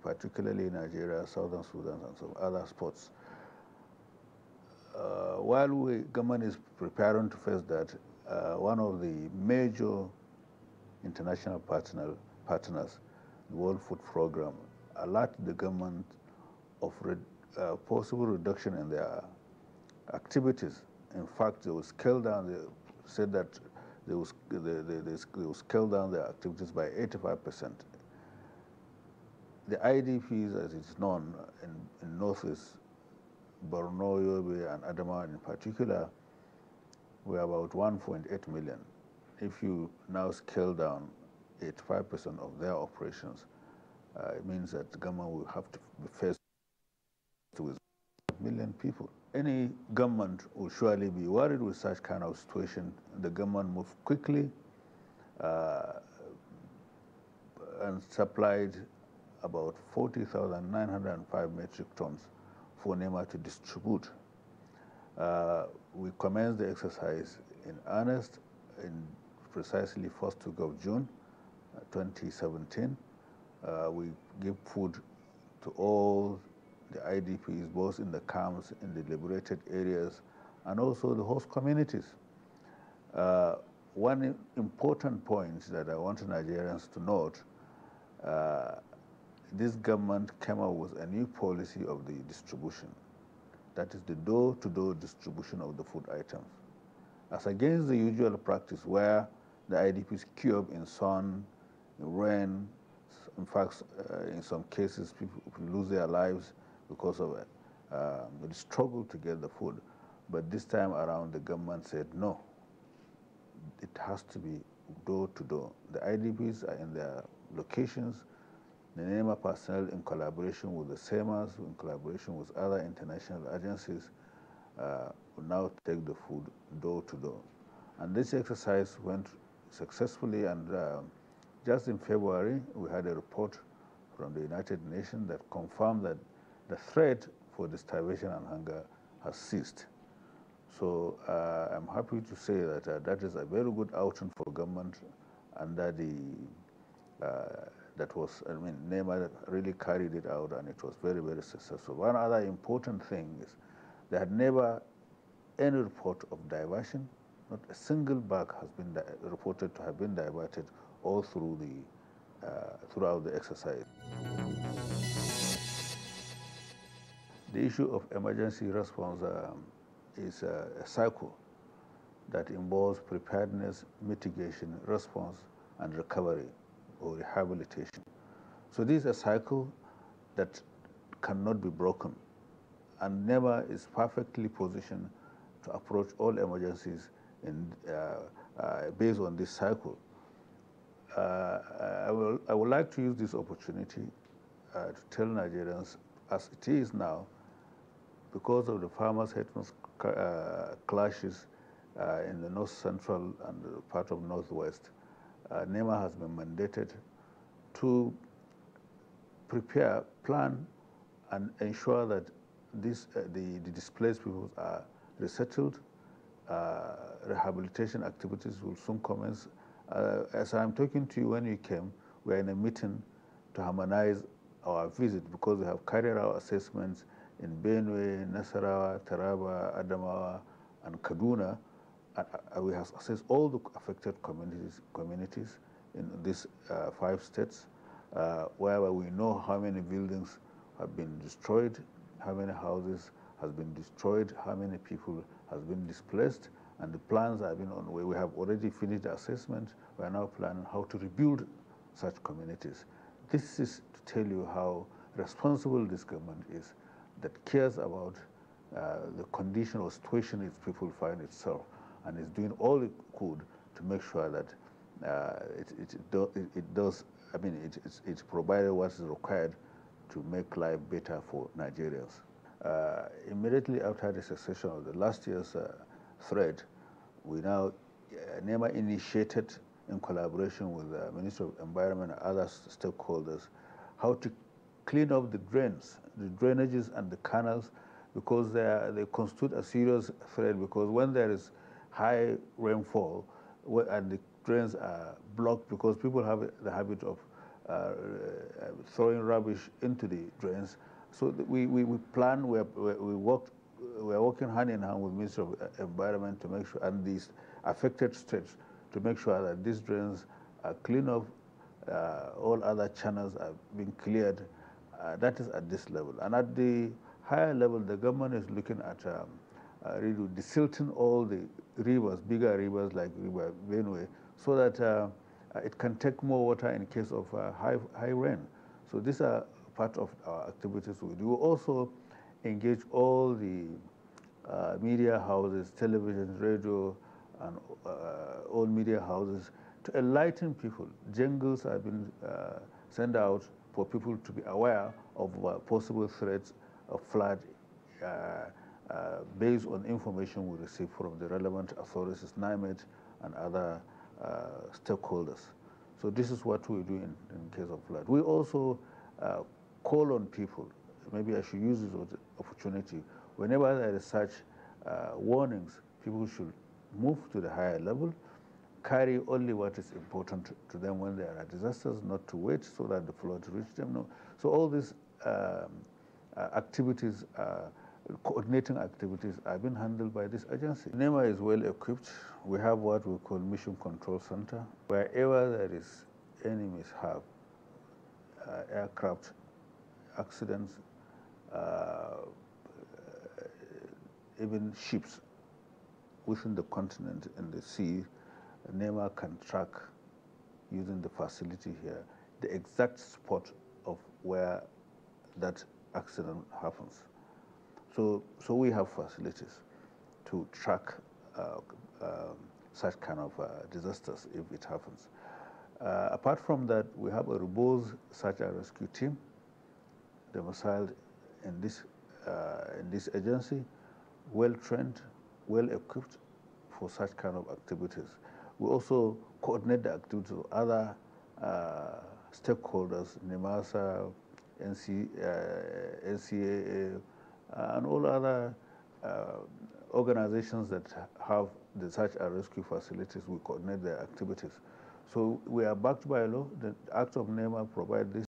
particularly Nigeria, Southern Sudan, and some other spots. While government is preparing to face that, one of the major international partners, the World Food Program, alerted the government of possible reduction in their activities. In fact, they will scale down. They said that they will scale down their activities by 85%. The IDPs, as it's known in Northeast, Borno, Yobe, and Adamawa in particular, were about 1.8 million. If you now scale down 85% of their operations, it means that the government will have to be faced with a million people. Any government will surely be worried with such kind of situation. The government moved quickly and supplied about 40,905 metric tons for NEMA to distribute. We commenced the exercise in earnest in precisely first week of June 2017. We give food to all the IDPs, both in the camps, in the liberated areas, and also the host communities. One important point that I want Nigerians to note, this government came up with a new policy of the distribution. That is the door-to-door distribution of the food items. As against the usual practice where the IDPs queue up in sun, in rain. In fact, in some cases, people lose their lives because of the struggle to get the food. But this time around, the government said, no, it has to be door to door. The IDPs are in their locations. The NEMA personnel, in collaboration with the SEMAs, in collaboration with other international agencies, will now take the food door to door. And this exercise went successfully, and just in February, we had a report from the United Nations that confirmed that the threat for the starvation and hunger has ceased. So I'm happy to say that that is a very good outing for government under the, NEMA really carried it out, and it was very, very successful. One other important thing is there had never any report of diversion. Not a single bag has been reported to have been diverted all through throughout the exercise. The issue of emergency response is a cycle that involves preparedness, mitigation, response, and recovery or rehabilitation. So this is a cycle that cannot be broken, and NEMA is perfectly positioned to approach all emergencies based on this cycle. I would like to use this opportunity to tell Nigerians, as it is now, because of the farmers' hetmans clashes in the north central and part of northwest, NEMA has been mandated to prepare, plan, and ensure that the displaced people are resettled. Rehabilitation activities will soon commence. As I'm talking to you, when you came, we are in a meeting to harmonize our visit, because we have carried out assessments in Benue, Nasarawa, Taraba, Adamawa, and Kaduna. We have assessed all the affected communities in these 5 states, where we know how many buildings have been destroyed, how many houses has been destroyed, how many people has been displaced, and the plans have been on way. We have already finished the assessment. We are now planning how to rebuild such communities. This is to tell you how responsible this government is, that cares about the condition or situation its people find itself, and is doing all it could to make sure that it provided what is required to make life better for Nigerians. Immediately after the cessation of the last year's threat, we now, NEMA initiated, in collaboration with the Ministry of Environment and other stakeholders, how to clean up the drains, the drainages and the canals, because they constitute a serious threat, because when there is high rainfall and the drains are blocked, because people have the habit of throwing rubbish into the drains. So we plan, we are working hand in hand with Ministry of Environment to make sure, and these affected states, to make sure that these drains are clean up, all other channels are being cleared. That is at this level. And at the higher level, the government is looking at really desilting all the rivers, bigger rivers like River Benue, so that it can take more water in case of high rain. So these are part of our activities we do. We also engage all the media houses, television, radio, and all media houses to enlighten people. Jingles have been sent out for people to be aware of possible threats of flood based on information we receive from the relevant authorities, NIMET, and other stakeholders. So this is what we do in case of flood. We also call on people. Maybe I should use this opportunity. Whenever there is such warnings, people should move to the higher level, carry only what is important to them when there are disasters, not to wait so that the flood reach them. No. So all these activities, coordinating activities, are being handled by this agency. NEMA is well equipped. We have what we call Mission Control Center. Wherever there is any mishap, aircraft accidents, even ships within the continent and the sea, NEMA can track, using the facility here, the exact spot of where that accident happens. So we have facilities to track such kind of disasters if it happens. Apart from that, we have a robust search and rescue team domiciled in this agency, well trained, well equipped for such kind of activities. We also coordinate the activities of other stakeholders, NIMASA, NCAA, and all other organizations that have the search and rescue facilities. We coordinate their activities. So we are backed by law. The Act of NEMA provides this.